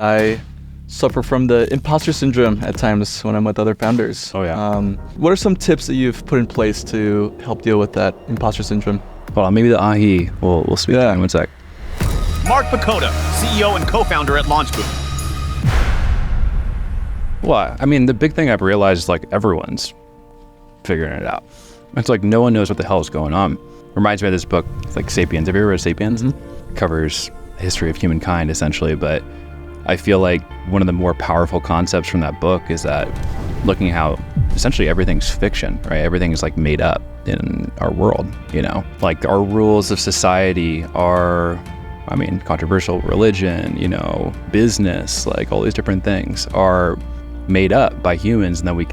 I suffer from the imposter syndrome at times when I'm with other founders. Oh, yeah. What are some tips that you've put in place to help deal with that imposter syndrome? Hold on, maybe the Ahi will speak. Yeah. In one sec. Mark Pecota, CEO and co-founder at LaunchBoom. Well, I mean, the big thing I've realized is like everyone's figuring it out. It's like no one knows what the hell is going on. Reminds me of this book, it's like Sapiens. Have you ever read Sapiens? Mm-hmm. It covers the history of humankind essentially, but I feel like one of the more powerful concepts from that book is that looking how essentially everything's fiction, right? Everything is like made up in our world, you know? Like our rules of society are, I mean, controversial religion, you know, business, like all these different things are made up by humans, and then we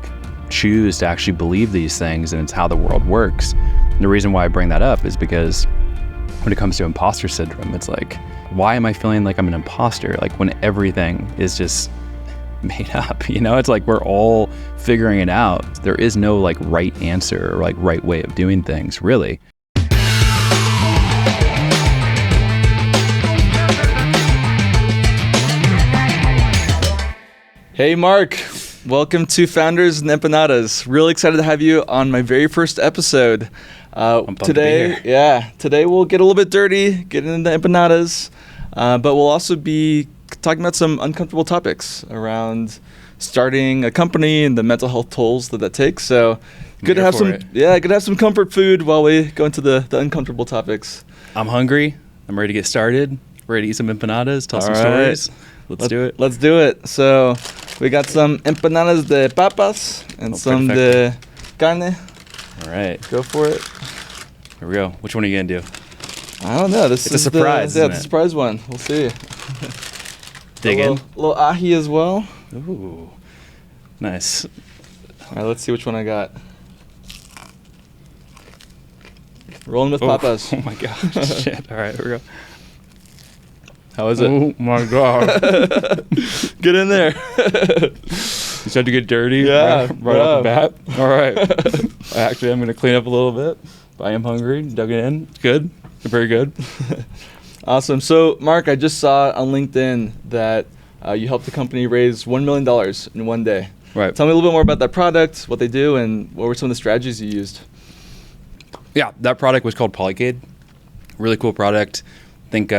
choose to actually believe these things, and it's how the world works. And the reason why I bring that up is because when it comes to imposter syndrome, it's like, why am I feeling like I'm an imposter? Like when everything is just made up, you know? It's like we're all figuring it out. There is no like right answer or like right way of doing things, really. Hey Mark, welcome to Founders and Empanadas. Really excited to have you on my very first episode. Today we'll get a little bit dirty, get into empanadas, but we'll also be talking about some uncomfortable topics around starting a company and the mental health tolls that takes. So good to have some comfort food while we go into the uncomfortable topics. I'm hungry. I'm ready to get started. Ready to eat some empanadas, tell some stories. Let's do it. Let's do it. So we got some empanadas de papas and some de carne. All right. Go for it. Here we go. Which one are you going to do? I don't know. It's a surprise. It's a surprise one. We'll see. Dig in. A little ahi as well. Ooh. Nice. All right, let's see which one I got. Rolling with papas. Oh my gosh. Shit. All right, here we go. How is it? Oh my god. Get in there. You said to get dirty right off the bat? All right. Actually, I'm going to clean up a little bit. I am hungry. Dug it in. It's good. Very good. Awesome. So, Mark, I just saw on LinkedIn that you helped the company raise $1 million in one day. Right. Tell me a little bit more about that product, what they do, and what were some of the strategies you used? Yeah, that product was called Polycade. Really cool product. I think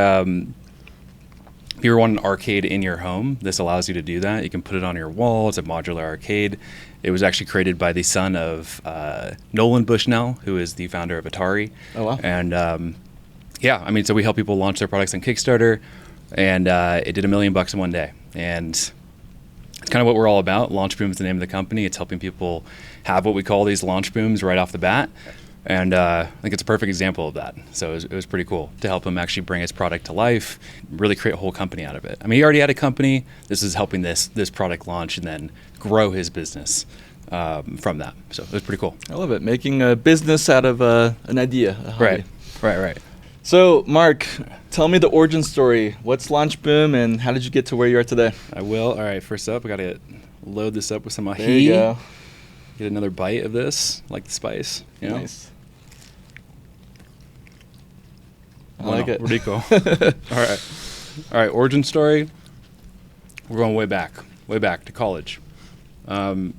if you want an arcade in your home, this allows you to do that. You can put it on your wall. It's a modular arcade. It was actually created by the son of Nolan Bushnell, who is the founder of Atari. Oh, wow. And so we help people launch their products on Kickstarter, and it did $1 million in one day. And it's kind of what we're all about. LaunchBoom is the name of the company. It's helping people have what we call these launch booms right off the bat. And I think it's a perfect example of that. So it was pretty cool to help him actually bring his product to life, really create a whole company out of it. I mean, he already had a company. This is helping this product launch and then grow his business from that. So it was pretty cool. I love it. Making a business out of an idea. Right. So, Mark, tell me the origin story. What's LaunchBoom and how did you get to where you are today? I will. All right. First up, I got to load this up with some ahi. There you go. Get another bite of this, like the spice. You know? Nice. I like it. Rico. All right. Origin story. We're going way back to college. So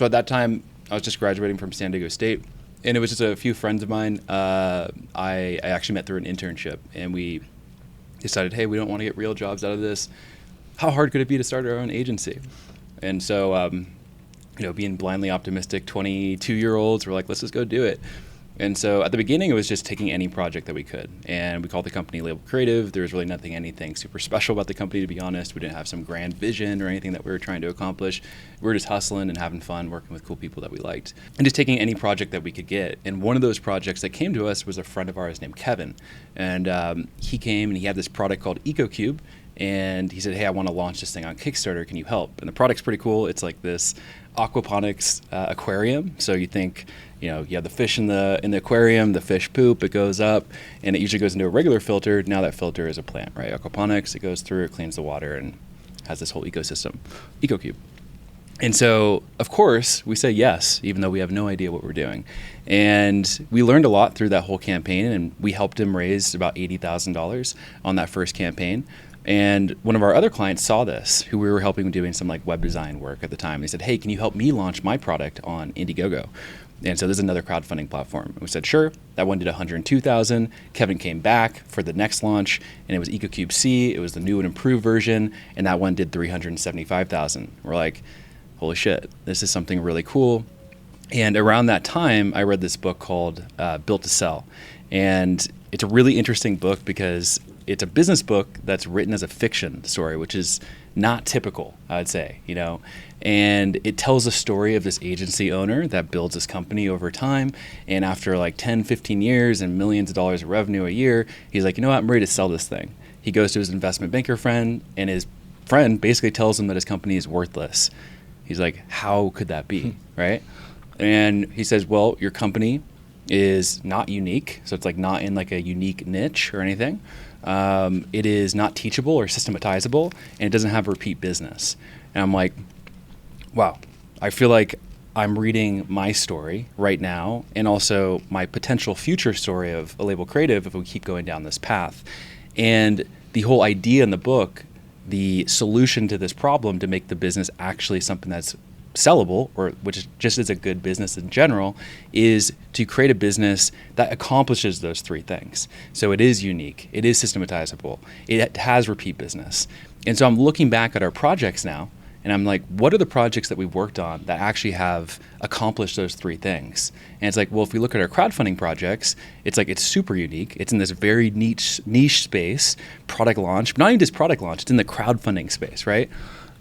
at that time, I was just graduating from San Diego State, and it was just a few friends of mine. I actually met through an internship, and we decided, hey, we don't want to get real jobs out of this. How hard could it be to start our own agency? And so, being blindly optimistic 22-year-olds, we're like, let's just go do it. And so at the beginning, it was just taking any project that we could. And we called the company Label Creative. There was really anything super special about the company, to be honest. We didn't have some grand vision or anything that we were trying to accomplish. We were just hustling and having fun, working with cool people that we liked. And just taking any project that we could get. And one of those projects that came to us was a friend of ours named Kevin. And he came and he had this product called EcoCube. And he said, hey, I want to launch this thing on Kickstarter. Can you help? And the product's pretty cool. It's like this aquaponics aquarium. So you think, you have the fish in the aquarium, the fish poop, it goes up, and it usually goes into a regular filter. Now that filter is a plant, right? Aquaponics, it goes through, it cleans the water, and has this whole ecosystem, EcoCube. And so, of course, we say yes, even though we have no idea what we're doing. And we learned a lot through that whole campaign, and we helped him raise about $80,000 on that first campaign. And one of our other clients saw this, who we were helping doing some like web design work at the time. They said, hey, can you help me launch my product on Indiegogo? And so this is another crowdfunding platform. And we said, sure. That one did 102,000. Kevin came back for the next launch, and it was EcoCube C. It was the new and improved version, and that one did 375,000. We're like, holy shit, this is something really cool. And around that time, I read this book called Built to Sell. And it's a really interesting book because it's a business book that's written as a fiction story, which is not typical, I would say, you know. And it tells a story of this agency owner that builds this company over time. And after like 10, 15 years and millions of dollars of revenue a year, he's like, you know what, I'm ready to sell this thing. He goes to his investment banker friend, and his friend basically tells him that his company is worthless. He's like, how could that be, right? And he says, well, your company is not unique. So it's like not in like a unique niche or anything. It is not teachable or systematizable, and it doesn't have repeat business. And I'm like, wow, I feel like I'm reading my story right now and also my potential future story of a label creative if we keep going down this path. And the whole idea in the book, the solution to this problem to make the business actually something that's sellable, or which just is a good business in general, is to create a business that accomplishes those three things. So it is unique, it is systematizable, it has repeat business. And so I'm looking back at our projects now, and I'm like, what are the projects that we've worked on that actually have accomplished those three things? And it's like, well, if we look at our crowdfunding projects, it's like it's super unique. It's in this very niche space, product launch, not even just product launch, it's in the crowdfunding space, right?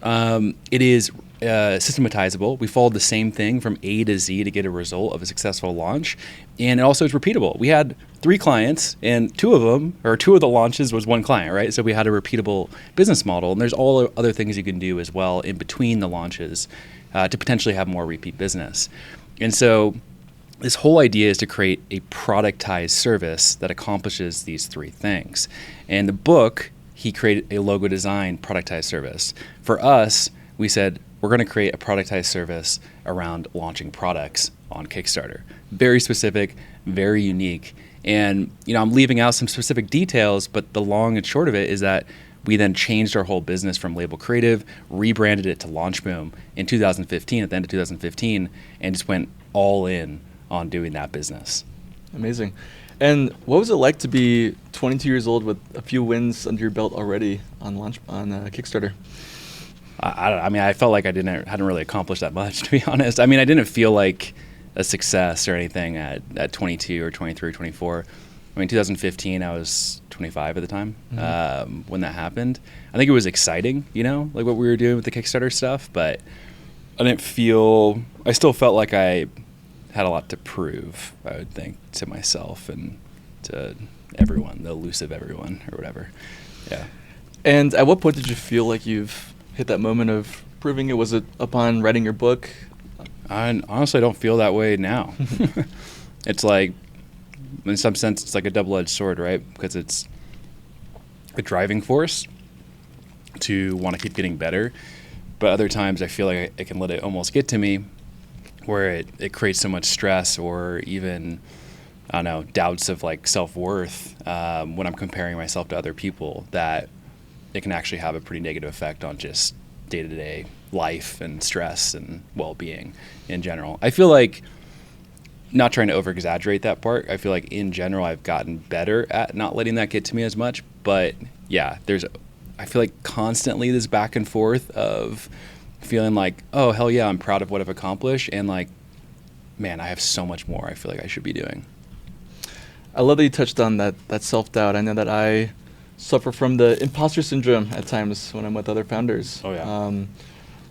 It is systematizable. We followed the same thing from A to Z to get a result of a successful launch. And it also is repeatable. We had 3 clients, and 2 of the launches was 1 client, right? So we had a repeatable business model. And there's all other things you can do as well in between the launches to potentially have more repeat business. And so this whole idea is to create a productized service that accomplishes these 3 things. And the book, he created a logo design productized service. For us, we said, we're going to create a productized service around launching products on Kickstarter. Very specific, very unique. And, you know, I'm leaving out some specific details, but the long and short of it is that we then changed our whole business from Label Creative, rebranded it to LaunchBoom in 2015, at the end of 2015, and just went all in on doing that business. Amazing. And what was it like to be 22 years old with a few wins under your belt already on Kickstarter? I mean, I felt like hadn't really accomplished that much, to be honest. I mean, I didn't feel like a success or anything at 22 or 23, 24. I mean, 2015, I was 25 at the time when that happened. I think it was exciting, you know, like what we were doing with the Kickstarter stuff, but I still felt like I had a lot to prove, I would think, to myself and to everyone, the elusive everyone or whatever. Yeah. And at what point did you feel like you've hit that moment of proving it? Was it upon writing your book? I honestly don't feel that way now. It's like, in some sense, it's like a double-edged sword, right? Because it's a driving force to want to keep getting better. But other times I feel like I can let it almost get to me where it creates so much stress or even, I don't know, doubts of like self-worth when I'm comparing myself to other people, that it can actually have a pretty negative effect on just day-to-day life and stress and well-being in general. I feel like, not trying to over-exaggerate that part, I feel like in general I've gotten better at not letting that get to me as much. But yeah, I feel like constantly this back and forth of feeling like, oh, hell yeah, I'm proud of what I've accomplished, and like, man, I have so much more I feel like I should be doing. I love that you touched on that self-doubt. I know that I suffer from the imposter syndrome at times when I'm with other founders. Oh yeah.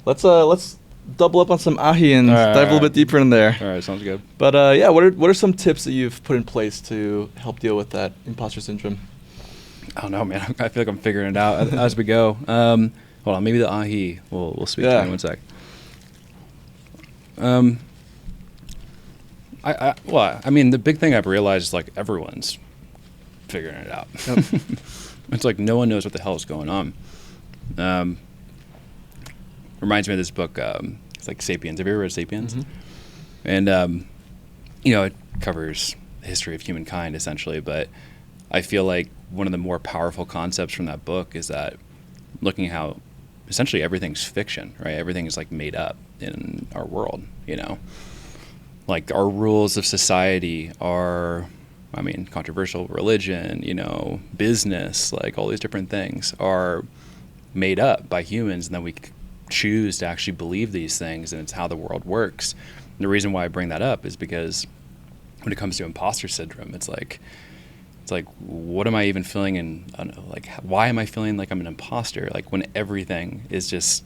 Let's double up on some ahi and dive a little bit deeper in there. All right, sounds good. But yeah, what are some tips that you've put in place to help deal with that imposter syndrome? I don't know, man. I feel like I'm figuring it out as we go. Hold on, maybe the ahi. We'll speak to you in 1 sec. I mean, the big thing I've realized is like everyone's figuring it out. Yep. It's like no one knows what the hell is going on. Reminds me of this book. It's like Sapiens. Have you ever read Sapiens? Mm-hmm. And you know, it covers the history of humankind essentially. But I feel like one of the more powerful concepts from that book is that looking at how essentially everything's fiction, right? Everything is like made up in our world, you know, like our rules of society are, I mean, controversial, religion, you know, business, like all these different things are made up by humans, and then we choose to actually believe these things, and it's how the world works. And the reason why I bring that up is because when it comes to imposter syndrome, it's like, what am I even feeling like, why am I feeling like I'm an imposter? Like when everything is just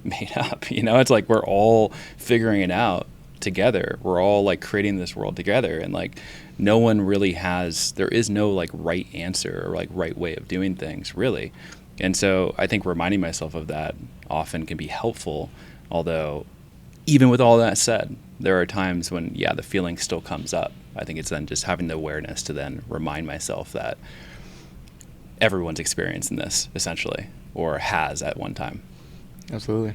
made up, you know, it's like we're all figuring it out together. We're all like creating this world together, and like no one really there is no like right answer or like right way of doing things really. And so I think reminding myself of that often can be helpful, although even with all that said, there are times when, yeah, the feeling still comes up. I think it's then just having the awareness to then remind myself that everyone's experiencing this essentially, or has at one time. Absolutely.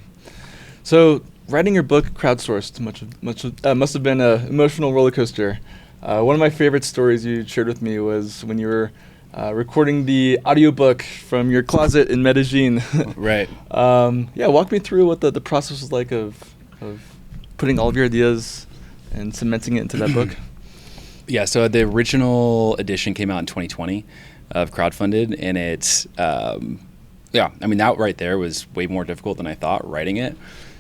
So writing your book crowdsourced must have been an emotional roller coaster. One of my favorite stories you shared with me was when you were recording the audiobook from your closet in Medellin. Right. Yeah, walk me through what the process was like of putting all of your ideas and cementing it into that book. Yeah, so the original edition came out in 2020 of Crowdfunded, and it's, yeah, I mean, that right there was way more difficult than I thought, writing it.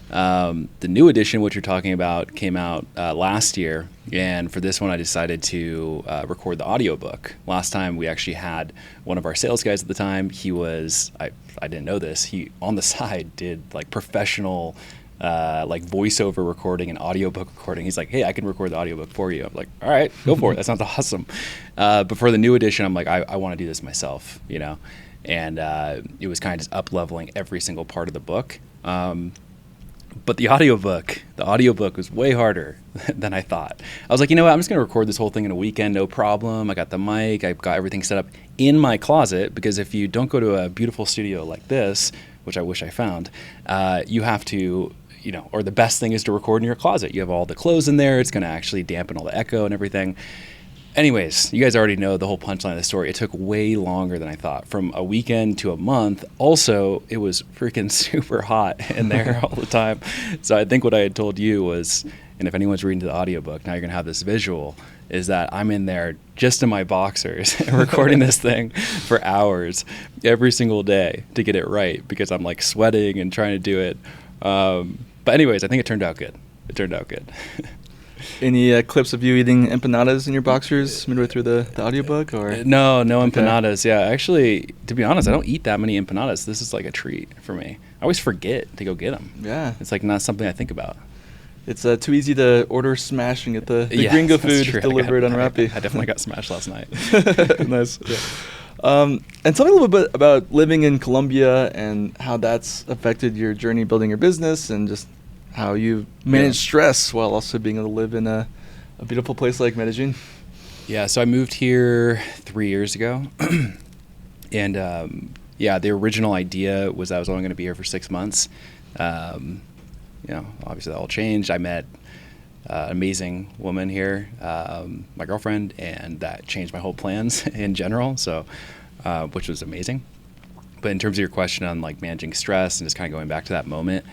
The new edition, which you're talking about, came out last year, and for this one I decided to record the audiobook. Last time we actually had one of our sales guys at the time. He was, I didn't know this, he on the side did like professional like voiceover recording and audiobook recording. He's like, hey, I can record the audiobook for you. I'm like, all right, go for it. That sounds awesome. But for the new edition, I'm like, I want to do this myself, you know? And it was kind of just up leveling every single part of the book. But the audiobook was way harder than I thought. I was like, you know what? I'm just going to record this whole thing in a weekend, no problem. I got the mic. I've got everything set up in my closet, because if you don't go to a beautiful studio like this, which I wish I found, you have to, you know, or the best thing is to record in your closet. You have all the clothes in there. It's going to actually dampen all the echo and everything. Anyways, you guys already know the whole punchline of the story. It took way longer than I thought, from a weekend to a month. Also, it was freaking super hot in there all the time. So I think what I had told you was, and if anyone's reading the audiobook, now you're going to have this visual, is that I'm in there just in my boxers recording this thing for hours every single day to get it right, because I'm like sweating and trying to do it. But anyways, I think it turned out good. Any clips of you eating empanadas in your boxers midway through the audiobook? Or No empanadas. Yeah, actually, to be honest, I don't eat that many empanadas. This is like a treat for me. I always forget to go get them. Yeah. It's like not something I think about. It's too easy to order Smash and get the Yeah, gringo that's food true. delivered on Rappi. I definitely got smashed last night. Nice. Yeah. And tell me a little bit about living in Colombia and how that's affected your journey building your business, and just how you manage stress while also being able to live in a beautiful place like Medellin. Yeah, so I moved here 3 years ago. And yeah, the original idea was I was only going to be here for 6 months. You know, obviously that all changed. I met an amazing woman here, my girlfriend, and that changed my whole plans in general, so which was amazing. But in terms of your question on like managing stress and just kind of going back to that moment,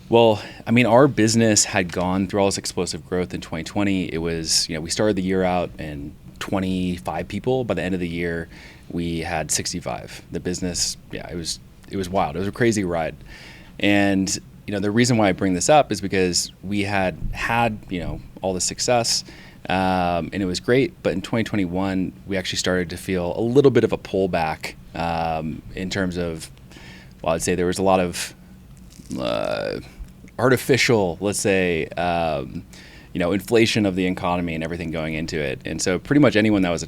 well, I mean, our business had gone through all this explosive growth in 2020. It was, you know, we started the year out in 25 people. By the end of the year, we had 65. The business, yeah, it was wild. It was a crazy ride. And, you know, the reason why I bring this up is because we had, you know, all the success, and it was great. But in 2021, we actually started to feel a little bit of a pullback in terms of, well, I'd say there was a lot of artificial, let's say, you know, inflation of the economy and everything going into it. And so pretty much anyone that was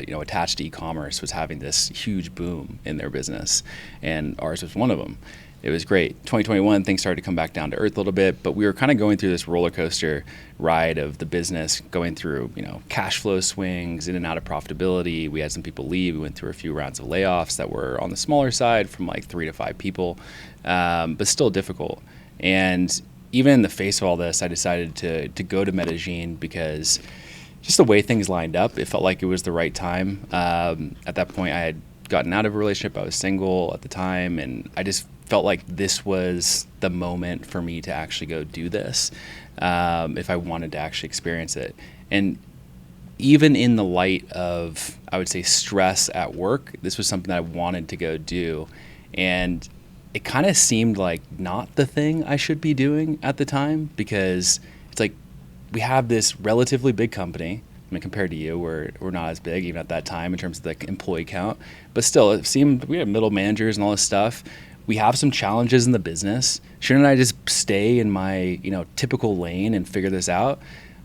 you know, attached to e-commerce was having this huge boom in their business, and ours was one of them. It was great. 2021, things started to come back down to earth a little bit, but we were kind of going through this roller coaster ride of the business, going through, you know, cash flow swings, in and out of profitability. We had some people leave. We went through a few rounds of layoffs that were on the smaller side, from like 3 to 5 people, but still difficult. And even in the face of all this, I decided to go to Medellin because just the way things lined up, it felt like it was the right time. At that point, I had gotten out of a relationship. I was single at the time, and I just felt like this was the moment for me to actually go do this, if I wanted to actually experience it. And even in the light of, I would say, stress at work, this was something that I wanted to go do. And it kind of seemed like not the thing I should be doing at the time, because it's like we have this relatively big company. I mean, compared to you, we're not as big even at that time in terms of the employee count. But still, it seemed we have middle managers and all this stuff. We have some challenges in the business. Shouldn't I just stay in my typical lane and figure this out?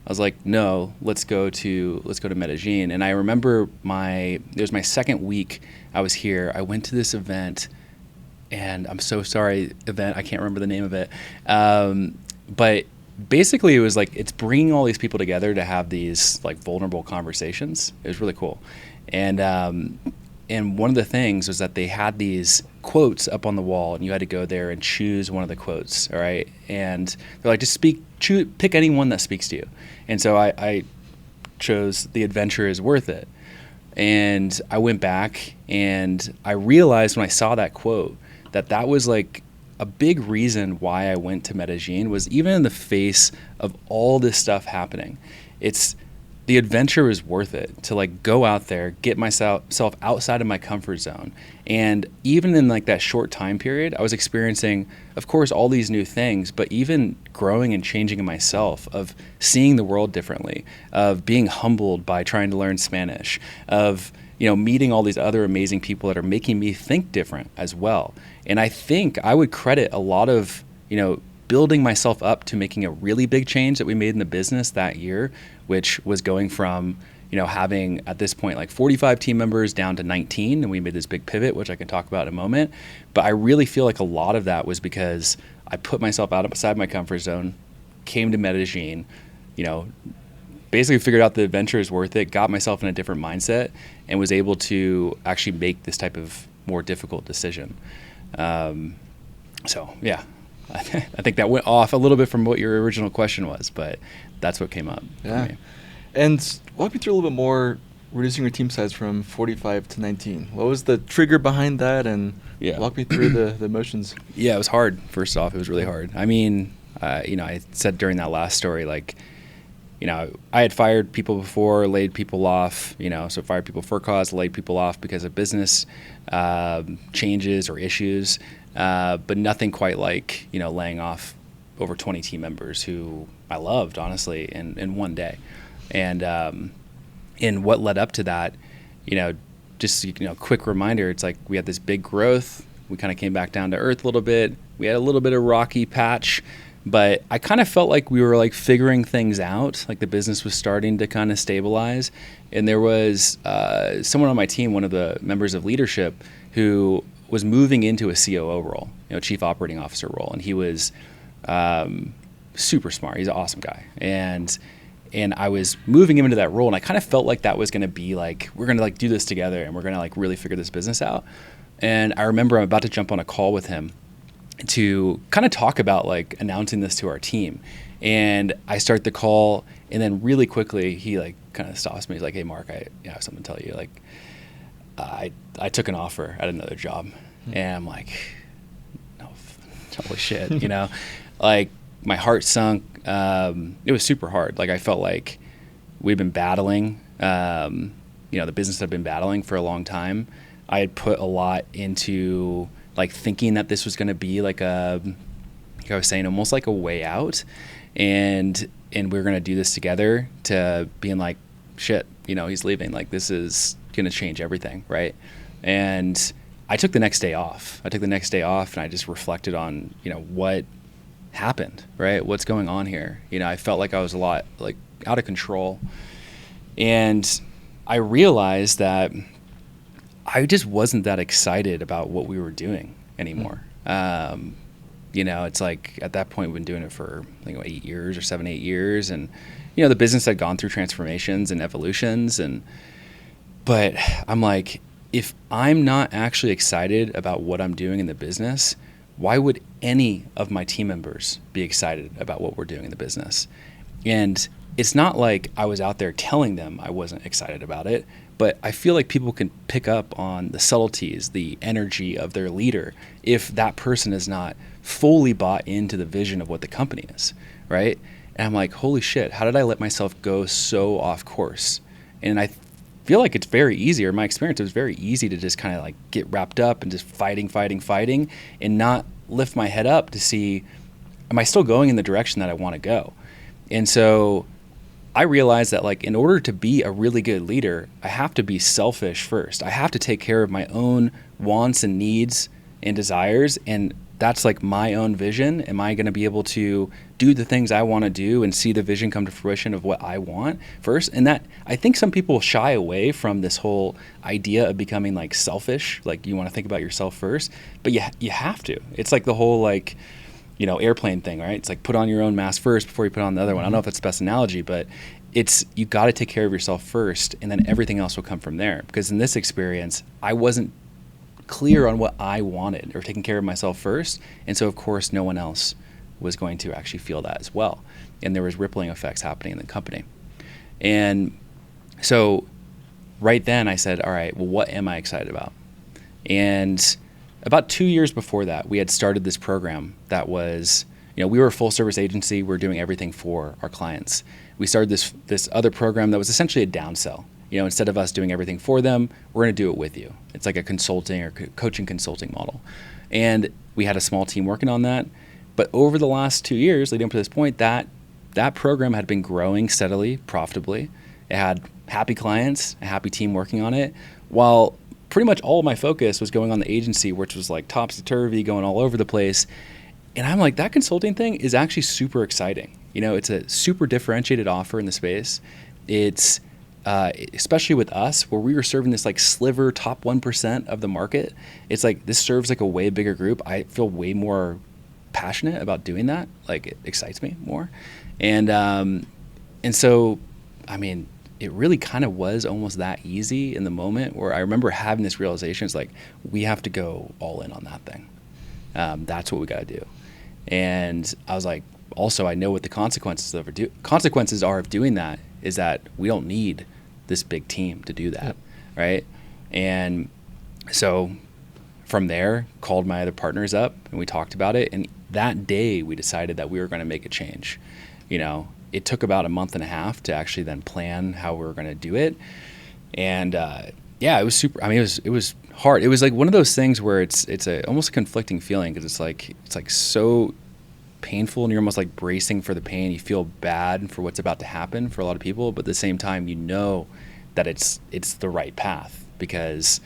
I was like, no, let's go to Medellin. And I remember it was my second week I was here. I went to this event, and I'm so sorry, I can't remember the name of it. But basically it was like, it's bringing all these people together to have these like vulnerable conversations. It was really cool. And one of the things was that they had these quotes up on the wall, and you had to go there and choose one of the quotes. All right. And they're like, just pick any one that speaks to you. And so I chose "The adventure is worth it." And I went back and I realized when I saw that quote that was like a big reason why I went to Medellin, was even in the face of all this stuff happening. The adventure is worth it to like go out there, get myself outside of my comfort zone. And even in like that short time period, I was experiencing, of course, all these new things, but even growing and changing in myself, of seeing the world differently, of being humbled by trying to learn Spanish, of meeting all these other amazing people that are making me think different as well. And I think I would credit a lot of, building myself up to making a really big change that we made in the business that year, which was going from, having at this point like 45 team members down to 19. And we made this big pivot, which I can talk about in a moment. But I really feel like a lot of that was because I put myself outside my comfort zone, came to Medellin, basically figured out the adventure is worth it, got myself in a different mindset, and was able to actually make this type of more difficult decision. So yeah, I think that went off a little bit from what your original question was, but that's what came up. Yeah. For me. And walk me through a little bit more, reducing your team size from 45 to 19. What was the trigger behind that? And walk me through the motions. Yeah, it was hard. First off, it was really hard. I mean, I said during that last story, like, I had fired people before, laid people off, so fired people for cause, laid people off because of business changes or issues, but nothing quite like, laying off over 20 team members who I loved, honestly, in one day. And what led up to that, just, quick reminder, it's like we had this big growth. We kind of came back down to earth a little bit. We had a little bit of rocky patch. But I kind of felt like we were like figuring things out, like the business was starting to kind of stabilize. And there was someone on my team, one of the members of leadership, who was moving into a COO role, chief operating officer role. And he was super smart. He's an awesome guy. And I was moving him into that role. And I kind of felt like that was going to be like, we're going to like do this together and we're going to like really figure this business out. And I remember I'm about to jump on a call with him to kind of talk about like announcing this to our team. And I start the call, and then really quickly he like kind of stops me. He's like, "Hey Mark, I have something to tell you. Like, I took an offer at another job." And I'm like, "No, holy shit," like my heart sunk. It was super hard. Like I felt like we'd been battling, the business had been battling for a long time. I had put a lot into like thinking that this was going to be like I was saying, almost like a way out, and we were going to do this together, to being like, shit, he's leaving. Like this is going to change everything, right? And I took the next day off. And I just reflected on, what happened, right? What's going on here? I felt like I was a lot like out of control, and I realized that I just wasn't that excited about what we were doing anymore. It's like at that point we've been doing it for 8 years or 7, 8 years. And, the business had gone through transformations and evolutions. But I'm like, if I'm not actually excited about what I'm doing in the business, why would any of my team members be excited about what we're doing in the business? And it's not like I was out there telling them I wasn't excited about it, But I feel like people can pick up on the subtleties, the energy of their leader, if that person is not fully bought into the vision of what the company is, right? And I'm like, holy shit, how did I let myself go so off course? And I feel like it's very easy, or in my experience, it was very easy to just kind of like get wrapped up and just fighting, and not lift my head up to see, am I still going in the direction that I want to go? And so I realized that like in order to be a really good leader, I have to be selfish first. I have to take care of my own wants and needs and desires, and that's like my own vision. Am I going to be able to do the things I want to do and see the vision come to fruition of what I want first? And that, I think some people shy away from this whole idea of becoming like selfish, like you want to think about yourself first, but you have to. It's like the whole like, you know, airplane thing, right? It's like put on your own mask first before you put on the other one. I don't know if that's the best analogy, but it's, you got to take care of yourself first, and then everything else will come from there. Because in this experience, I wasn't clear on what I wanted or taking care of myself first. And so of course, no one else was going to actually feel that as well. And there was rippling effects happening in the company. And so right then I said, all right, well, what am I excited about? And about 2 years before that, we had started this program that was, you know, we were a full service agency. We were doing everything for our clients. We started this other program that was essentially a downsell. You know, instead of us doing everything for them, we're going to do it with you. It's like a consulting or coaching consulting model. And we had a small team working on that. But over the last 2 years, leading up to this point, that program had been growing steadily, profitably. It had happy clients, a happy team working on it, while pretty much all of my focus was going on the agency, which was like topsy-turvy, going all over the place. And I'm like, that consulting thing is actually super exciting. You know, it's a super differentiated offer in the space. It's especially with us, where we were serving this like sliver top 1% of the market. It's like, this serves like a way bigger group. I feel way more passionate about doing that. Like, it excites me more. And so, I mean, it really kind of was almost that easy in the moment, where I remember having this realization. It's like, we have to go all in on that thing. That's what we got to do. And I was like, also, I know what the consequences are of doing that, is that we don't need this big team to do that. Yep. Right? And so from there, called my other partners up and we talked about it. And that day we decided that we were going to make a change. You know, it took about a month and a half to actually then plan how we were going to do it. And yeah, it was super. I mean, it was hard. It was like one of those things where it's almost a conflicting feeling, because it's like so painful, and you're almost like bracing for the pain. You feel bad for what's about to happen for a lot of people, but at the same time, you know that it's the right path, because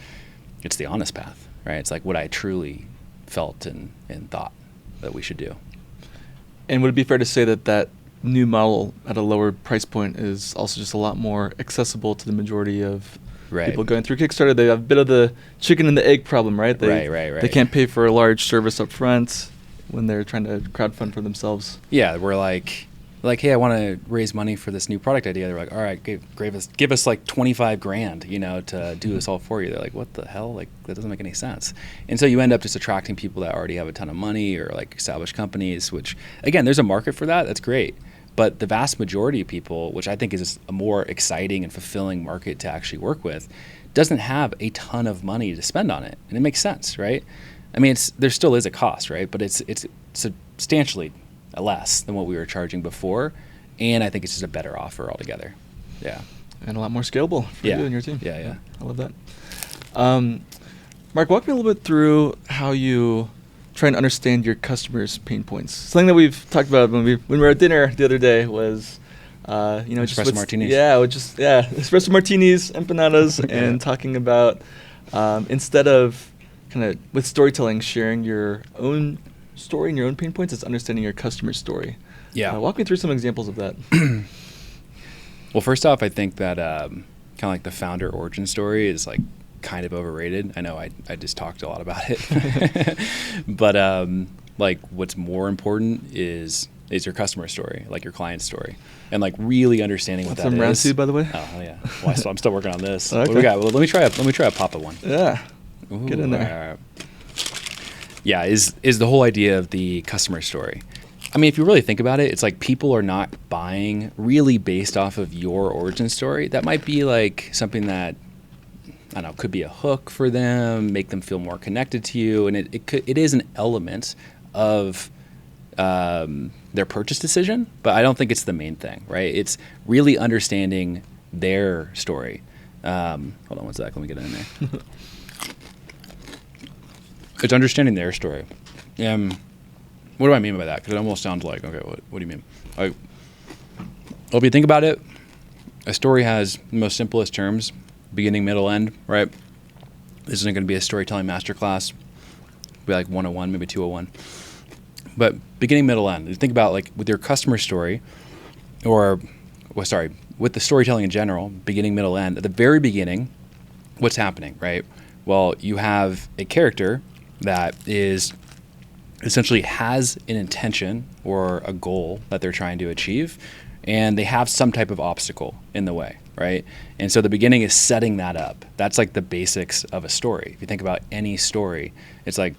it's the honest path, right? It's like what I truly felt and thought that we should do. And would it be fair to say that new model at a lower price point is also just a lot more accessible to the majority of people going through Kickstarter? They have a bit of the chicken and the egg problem, right? Right. They can't pay for a large service up front when they're trying to crowdfund for themselves. Yeah, we're like, hey, I want to raise money for this new product idea. They're like, all right, give us like 25 grand, you know, to do this all for you. They're like, what the hell? Like, that doesn't make any sense. And so you end up just attracting people that already have a ton of money, or like established companies, which, again, there's a market for that. That's great. But the vast majority of people, which I think is a more exciting and fulfilling market to actually work with, doesn't have a ton of money to spend on it. And it makes sense, right? I mean, there still is a cost, right? But it's substantially less than what we were charging before. And I think it's just a better offer altogether. Yeah. And a lot more scalable for you and your team. Yeah. I love that. Mark, walk me a little bit through how you try and understand your customers' pain points. Something that we've talked about when we were at dinner the other day was, espresso martinis. Espresso martinis, empanadas, and talking about instead of kind of with storytelling, sharing your own story and your own pain points, it's understanding your customer's story. Yeah. Walk me through some examples of that. Well, first off, I think that kind of like the founder origin story is like kind of overrated. I know I just talked a lot about it, but like what's more important is your customer story, like your client story, and like really understanding what that is. Some round two, by the way. Oh yeah. Well, I'm still working on this. Okay. What do we got? Well, let me try a Papa one. Yeah. Ooh, get in there. Yeah, is the whole idea of the customer story. I mean, if you really think about it, it's like people are not buying really based off of your origin story. That might be like something that I don't know, could be a hook for them, make them feel more connected to you, and it is an element of their purchase decision, but I don't think it's the main thing, right? It's really understanding their story. Hold on one sec, let me get in there. It's understanding their story. What do I mean by that? Because it almost sounds like, okay, what do you mean? Well, if you think about it, a story has the most simplest terms, beginning, middle, end, right? This isn't going to be a storytelling masterclass. It'll be like 101, maybe 201. But beginning, middle, end. You think about like with your customer story, with the storytelling in general, beginning, middle, end. At the very beginning, what's happening, right? Well, you have a character that is essentially has an intention or a goal that they're trying to achieve, and they have some type of obstacle in the way, right? And so the beginning is setting that up. That's like the basics of a story. If you think about any story, it's like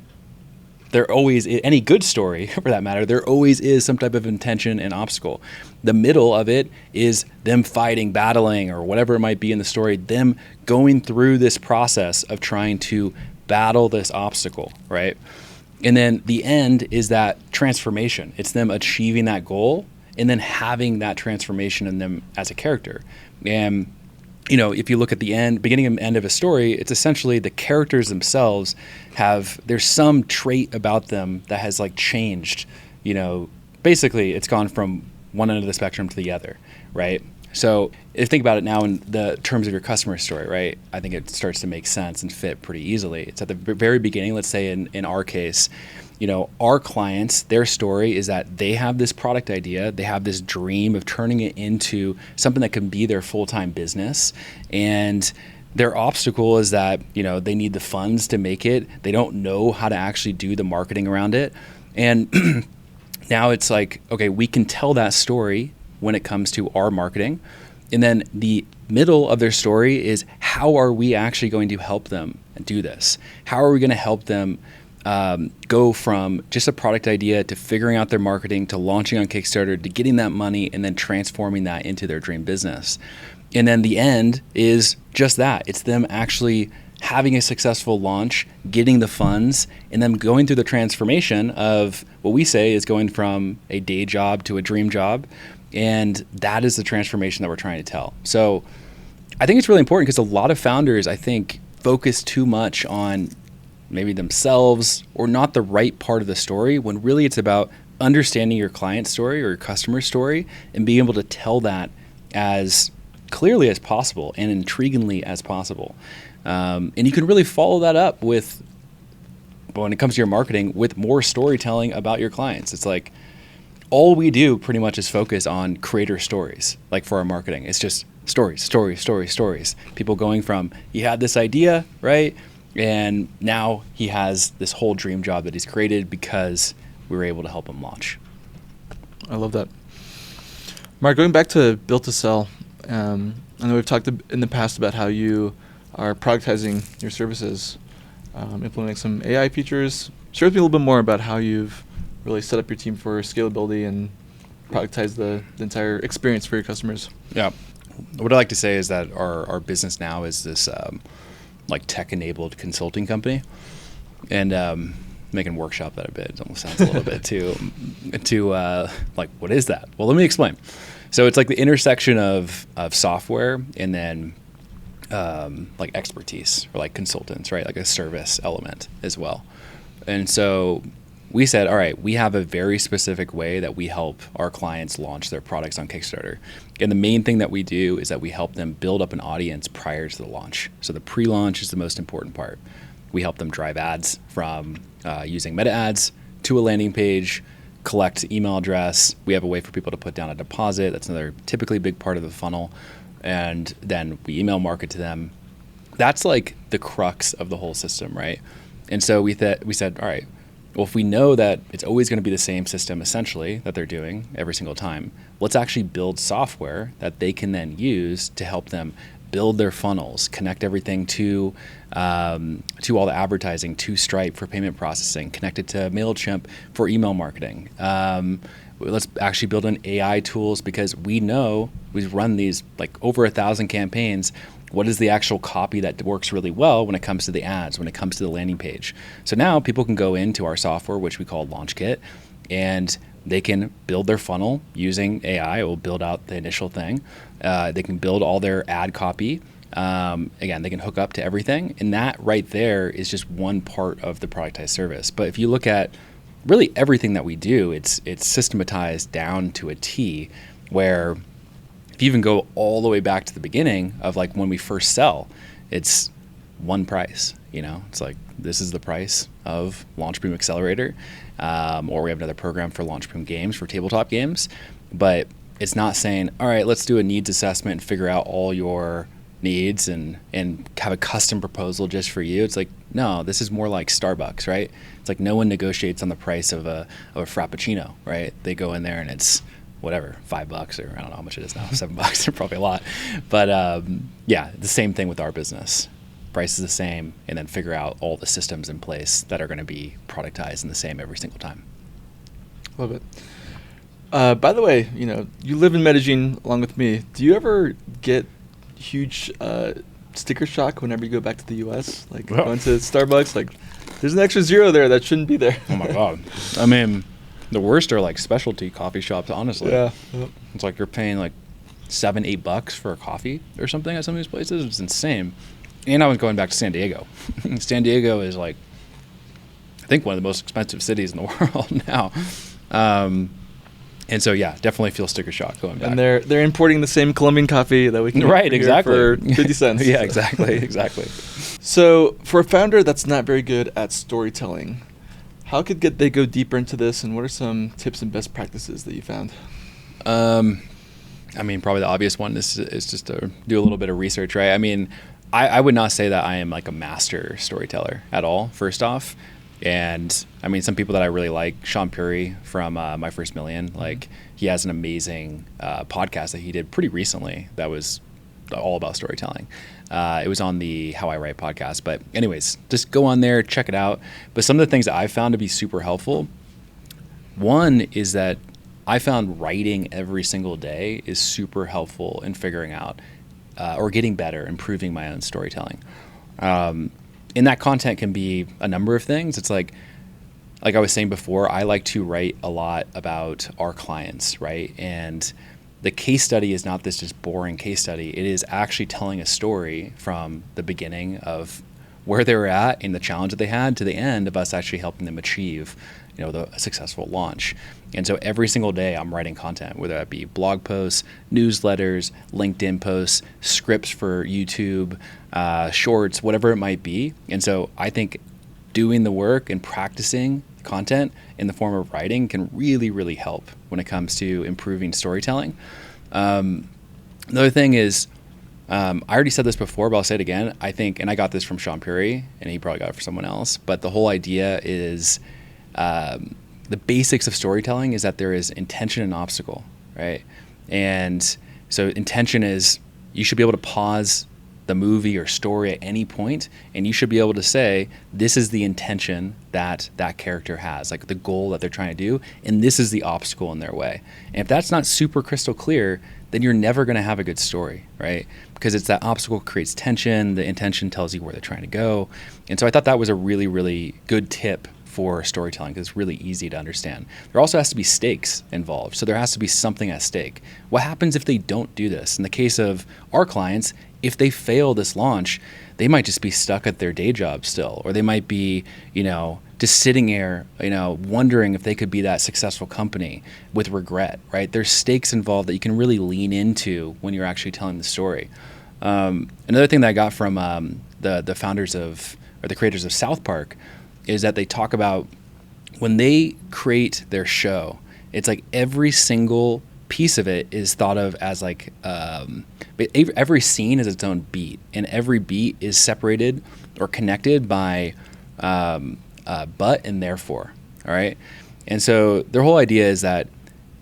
any good story for that matter, there always is some type of intention and obstacle. The middle of it is them fighting, battling, or whatever it might be in the story, them going through this process of trying to battle this obstacle, right? And then the end is that transformation. It's them achieving that goal and then having that transformation in them as a character. And if you look at the beginning and end of a story, it's essentially the characters themselves there's some trait about them that has like changed. Basically it's gone from one end of the spectrum to the other, right? So if you think about it now in the terms of your customer story, right? I think it starts to make sense and fit pretty easily. It's at the very beginning. Let's say in our case, our clients, their story is that they have this product idea, they have this dream of turning it into something that can be their full-time business, and their obstacle is that they need the funds to make it. They don't know how to actually do the marketing around it, and now it's like, okay, we can tell that story when it comes to our marketing, and then the middle of their story is how are we actually going to help them do this? How are we going to help them go from just a product idea to figuring out their marketing to launching on Kickstarter to getting that money and then transforming that into their dream business? And then the end is just that. It's them actually having a successful launch, getting the funds, and then going through the transformation of what we say is going from a day job to a dream job. And that is the transformation that we're trying to tell. So I think it's really important because a lot of founders, I think, focus too much on maybe themselves or not the right part of the story, when really it's about understanding your client story or your customer story and being able to tell that as clearly as possible and intriguingly as possible. And you can really follow that up with, when it comes to your marketing, with more storytelling about your clients. It's like all we do pretty much is focus on creator stories. Like for our marketing, it's just stories. People going from, he had this idea, right? And now he has this whole dream job that he's created because we were able to help him launch. I love that. Mark, going back to Built to Sell, I know we've talked in the past about how you are productizing your services, implementing some AI features. Share with me a little bit more about how you've really set up your team for scalability and productize the entire experience for your customers. Yeah. What I like to say is that our business now is this like tech-enabled consulting company, and making workshop that a bit. It almost sounds a little bit too like, what is that? Well, let me explain. So it's like the intersection of software and then like expertise or like consultants, right? Like a service element as well. And so we said, all right, we have a very specific way that we help our clients launch their products on Kickstarter. And the main thing that we do is that we help them build up an audience prior to the launch. So the pre-launch is the most important part. We help them drive ads from using meta ads to a landing page, collect email address. We have a way for people to put down a deposit. That's another typically big part of the funnel. And then we email market to them. That's like the crux of the whole system, right? And so we said, all right, well, if we know that it's always going to be the same system essentially that they're doing every single time, let's actually build software that they can then use to help them build their funnels, connect everything to all the advertising, to Stripe for payment processing, connect it to MailChimp for email marketing. Let's actually build in AI tools, because we know we've run these like over 1,000 campaigns. What is the actual copy that works really well when it comes to the ads, when it comes to the landing page? So now people can go into our software, which we call LaunchKit, and they can build their funnel using AI. It will build out the initial thing. They can build all their ad copy. Again, they can hook up to everything. And that right there is just one part of the productized service. But if you look at really everything that we do, it's systematized down to a T, where if you even go all the way back to the beginning of like when we first sell, it's one price. It's like, this is the price of Launchbeam Accelerator, or we have another program for Launchbeam Games for tabletop games. But it's not saying, all right, let's do a needs assessment and figure out all your needs and have a custom proposal just for you. It's like, no, this is more like Starbucks, right? It's like no one negotiates on the price of a Frappuccino, right? They go in there and it's whatever, $5, or I don't know how much it is now, $7, probably a lot. But yeah, the same thing with our business. Price is the same, and then figure out all the systems in place that are going to be productized and the same every single time. Love it. By the way, you live in Medellin along with me. Do you ever get huge sticker shock whenever you go back to the U.S.? Like going to Starbucks, like there's an extra zero there that shouldn't be there. Oh my God. I mean, the worst are like specialty coffee shops, honestly. Yeah. It's like you're paying like $7-8 for a coffee or something at some of these places. It's insane. And I was going back to San Diego. San Diego is like, I think, one of the most expensive cities in the world now. And so, yeah, definitely feel sticker shock going back. And they're importing the same Colombian coffee that we can right, get exactly. for 50 cents. Yeah, exactly. So for a founder that's not very good at storytelling, how could they go deeper into this, and what are some tips and best practices that you found? I mean, probably the obvious one is just to do a little bit of research, right? I mean, I would not say that I am like a master storyteller at all, first off. And I mean, some people that I really like, Sean Puri from My First Million, like he has an amazing podcast that he did pretty recently that was all about storytelling. It was on the How I Write podcast. But anyways, just go on there, check it out. But some of the things that I found to be super helpful, one is that I found writing every single day is super helpful in figuring out or getting better, improving my own storytelling. And that content can be a number of things. It's like I was saying before, I like to write a lot about our clients, right? And the case study is not this just boring case study. It is actually telling a story from the beginning of where they were at and the challenge that they had to the end of us actually helping them achieve, the successful launch. And so every single day I'm writing content, whether that be blog posts, newsletters, LinkedIn posts, scripts for YouTube, shorts, whatever it might be. And so I think doing the work and practicing content in the form of writing can really, really help when it comes to improving storytelling. Another thing is, I already said this before, but I'll say it again. I think, and I got this from Sean Puri, and he probably got it from someone else, but the whole idea is the basics of storytelling is that there is intention and obstacle, right? And so intention is you should be able to pause the movie or story at any point, and you should be able to say, this is the intention that that character has, like the goal that they're trying to do, and this is the obstacle in their way. And if that's not super crystal clear, then you're never going to have a good story, right? Because it's that obstacle creates tension, the intention tells you where they're trying to go. And so I thought that was a really, really good tip for storytelling because it's really easy to understand. There also has to be stakes involved. So there has to be something at stake. What happens if they don't do this? In the case of our clients, if they fail this launch, they might just be stuck at their day job still, or they might be, just sitting there, wondering if they could be that successful company with regret, right? There's stakes involved that you can really lean into when you're actually telling the story. Another thing that I got from the founders of, or the creators of South Park, is that they talk about when they create their show, it's like every single piece of it is thought of as like every scene is its own beat, and every beat is separated or connected by but and therefore. All right. And so their whole idea is that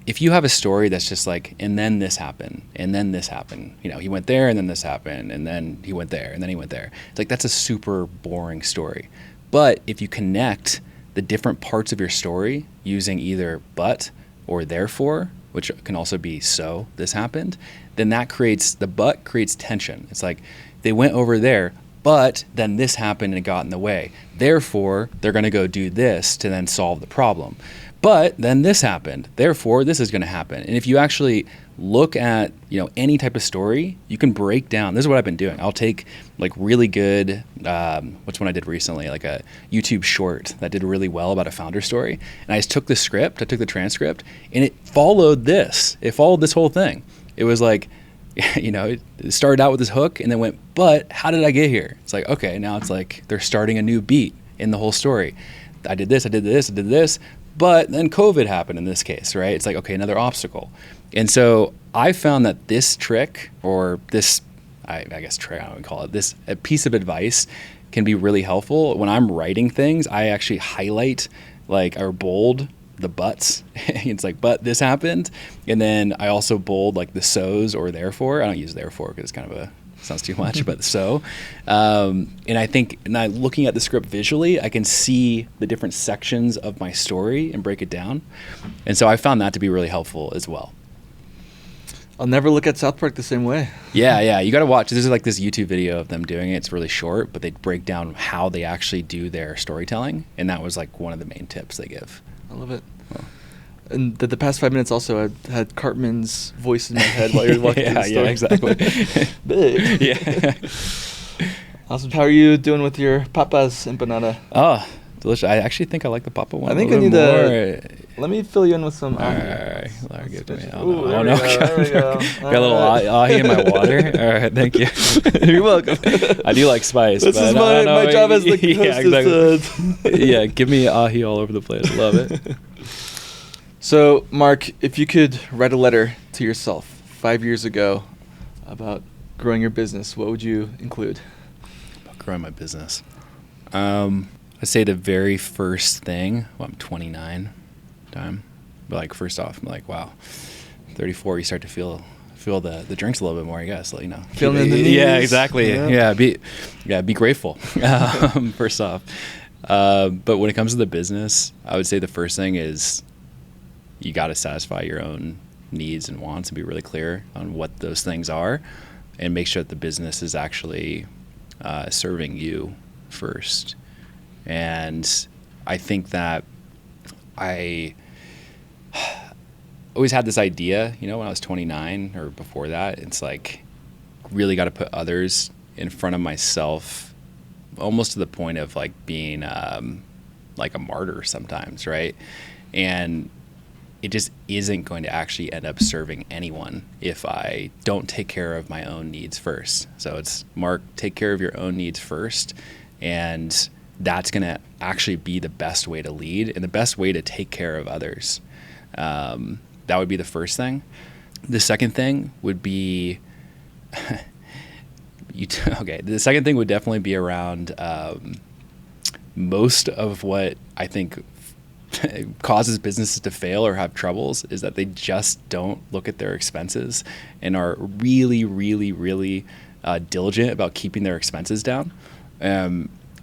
if you have a story that's just like, and then this happened, and then this happened, he went there and then this happened, and then he went there and then he went there. It's like, that's a super boring story. But if you connect the different parts of your story using either but or therefore, which can also be so this happened, then that creates, the but creates tension. It's like they went over there, but then this happened and it got in the way. Therefore, they're going to go do this to then solve the problem. But then this happened. Therefore, this is going to happen. And if you actually look at, any type of story, you can break down. This is what I've been doing. I'll take like really good, what's one I did recently, like a YouTube short that did really well about a founder story. And I just took the script, I took the transcript, and it followed this. It followed this whole thing. It was like, it started out with this hook and then went, but how did I get here? It's like, okay, now it's like they're starting a new beat in the whole story. I did this, I did this, I did this, but then COVID happened in this case, right? It's like, okay, another obstacle. And so I found that this trick, or this, I guess trick, I would call it, this a piece of advice can be really helpful. When I'm writing things, I actually highlight or bold the buts. It's like, but this happened. And then I also bold like the so's or therefore. I don't use therefore because it's kind of sounds too much, but so. And I think now looking at the script visually, I can see the different sections of my story and break it down. And so I found that to be really helpful as well. I'll never look at South Park the same way. Yeah. You got to watch. There's like this YouTube video of them doing it. It's really short, but they break down how they actually do their storytelling. And that was like one of the main tips they give. I love it. Well. And the past 5 minutes also, I had Cartman's voice in my head while you were walking through the story. Yeah, exactly. Big. Yeah. Awesome. How are you doing with your papas empanada? Oh, delicious. I actually think I like the papa one. I think I need let me fill you in with some. All right. Give it to me. Ooh, there we go. Got a little ahi in my water. All right, thank you. You're welcome. I do like spice. This is my job as the host. Yeah, exactly. Yeah, give me ahi all over the place. I love it. So, Mark, if you could write a letter to yourself 5 years ago about growing your business, what would you include? About growing my business. I'd say the very first thing, I'm 29 time, but like first off, I'm like, wow, 34, you start to feel the drinks a little bit more, I guess, Feeling in the knees. Yeah, exactly. Yeah, be grateful, first off. But when it comes to the business, I would say the first thing is you got to satisfy your own needs and wants and be really clear on what those things are and make sure that the business is actually serving you first. And I think that I always had this idea, when I was 29 or before that, it's like really got to put others in front of myself, almost to the point of like being like a martyr sometimes, right? And it just isn't going to actually end up serving anyone if I don't take care of my own needs first. So it's, Mark, take care of your own needs first, and that's going to actually be the best way to lead and the best way to take care of others. That would be the first thing. The second thing would be, the second thing would definitely be around most of what I think causes businesses to fail or have troubles is that they just don't look at their expenses and are really, really, really diligent about keeping their expenses down.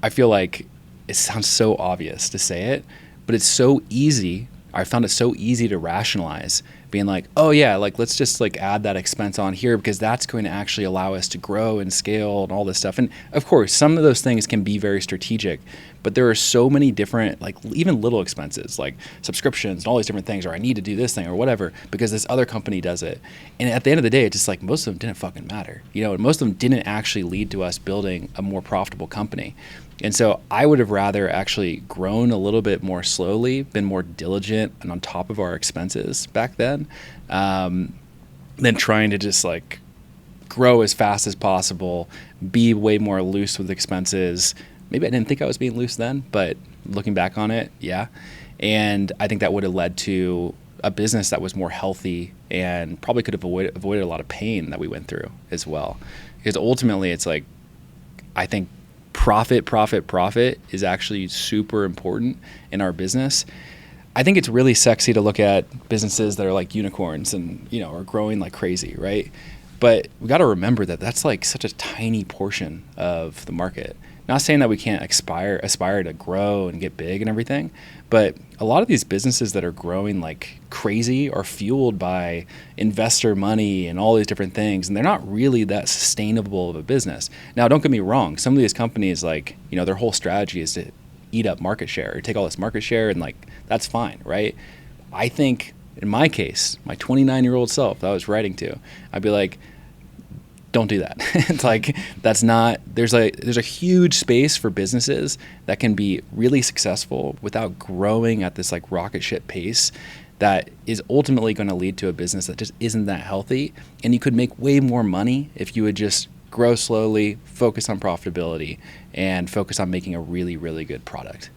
I feel like it sounds so obvious to say it, but it's so easy. I found it so easy to rationalize, being like, oh yeah, like let's just like add that expense on here because that's going to actually allow us to grow and scale and all this stuff. And of course, some of those things can be very strategic, but there are so many different, like even little expenses, like subscriptions and all these different things, or I need to do this thing or whatever because this other company does it. And at the end of the day, it's just like most of them didn't fucking matter, and most of them didn't actually lead to us building a more profitable company. And so I would have rather actually grown a little bit more slowly, been more diligent and on top of our expenses back then, than trying to just like grow as fast as possible, be way more loose with expenses. Maybe I didn't think I was being loose then, but looking back on it, yeah. And I think that would have led to a business that was more healthy and probably could have avoided a lot of pain that we went through as well. Because ultimately it's like, I think profit is actually super important in our business. I think it's really sexy to look at businesses that are like unicorns and, are growing like crazy, right? But we got to remember that that's like such a tiny portion of the market. Not saying that we can't aspire to grow and get big and everything, but a lot of these businesses that are growing like crazy are fueled by investor money and all these different things, and they're not really that sustainable of a business. Now, don't get me wrong. Some of these companies, like, you know, their whole strategy is to eat up market share or take all this market share, and like, that's fine, right? I think in my case, my 29-year-old self that I was writing to, I'd be like, don't do that. It's like, that's not, there's a huge space for businesses that can be really successful without growing at this like rocket ship pace that is ultimately going to lead to a business that just isn't that healthy. And you could make way more money if you would just grow slowly, focus on profitability, and focus on making a really, really good product.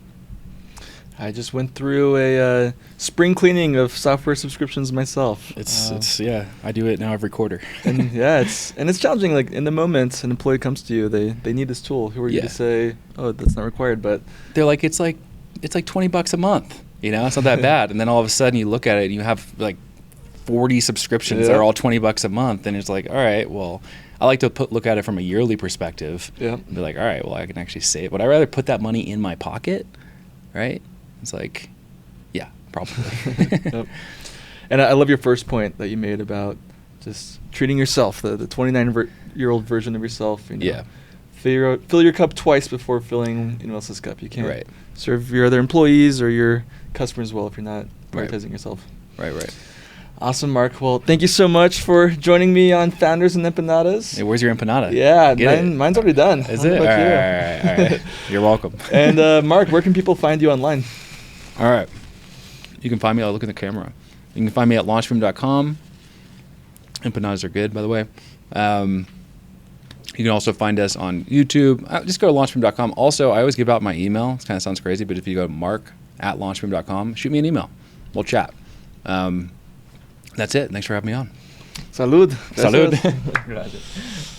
I just went through a spring cleaning of software subscriptions myself. It's yeah, I do it now every quarter. And yeah, it's challenging. Like, in the moment an employee comes to you, they need this tool. Who are you to say, oh, that's not required? But they're like, it's like $20 a month. You know, it's not that bad. And then all of a sudden you look at it and you have like 40 subscriptions that are all $20 a month, and it's like, all right, well, I like to look at it from a yearly perspective. Yeah. And be like, all right, well, I can actually save. Would I rather put that money in my pocket, right? It's like, yeah, probably. Yep. And I love your first point that you made about just treating yourself, the 29-year-old version of yourself. You know, yeah. Fill your cup twice before filling anyone else's cup. You can't serve your other employees or your customers well if you're not prioritizing yourself. Right. Awesome, Mark. Well, thank you so much for joining me on Founders and Empanadas. Hey, where's your empanada? Yeah, mine's already done. Is it? All right. You're welcome. And Mark, where can people find you online? All right. You can find me. I'll look in the camera. You can find me at launchroom.com. Empanadas are good, by the way. You can also find us on YouTube. Just go to launchroom.com. Also, I always give out my email. It kind of sounds crazy, but if you go to mark@launchroom.com, shoot me an email. We'll chat. That's it. Thanks for having me on. Salud. Salud.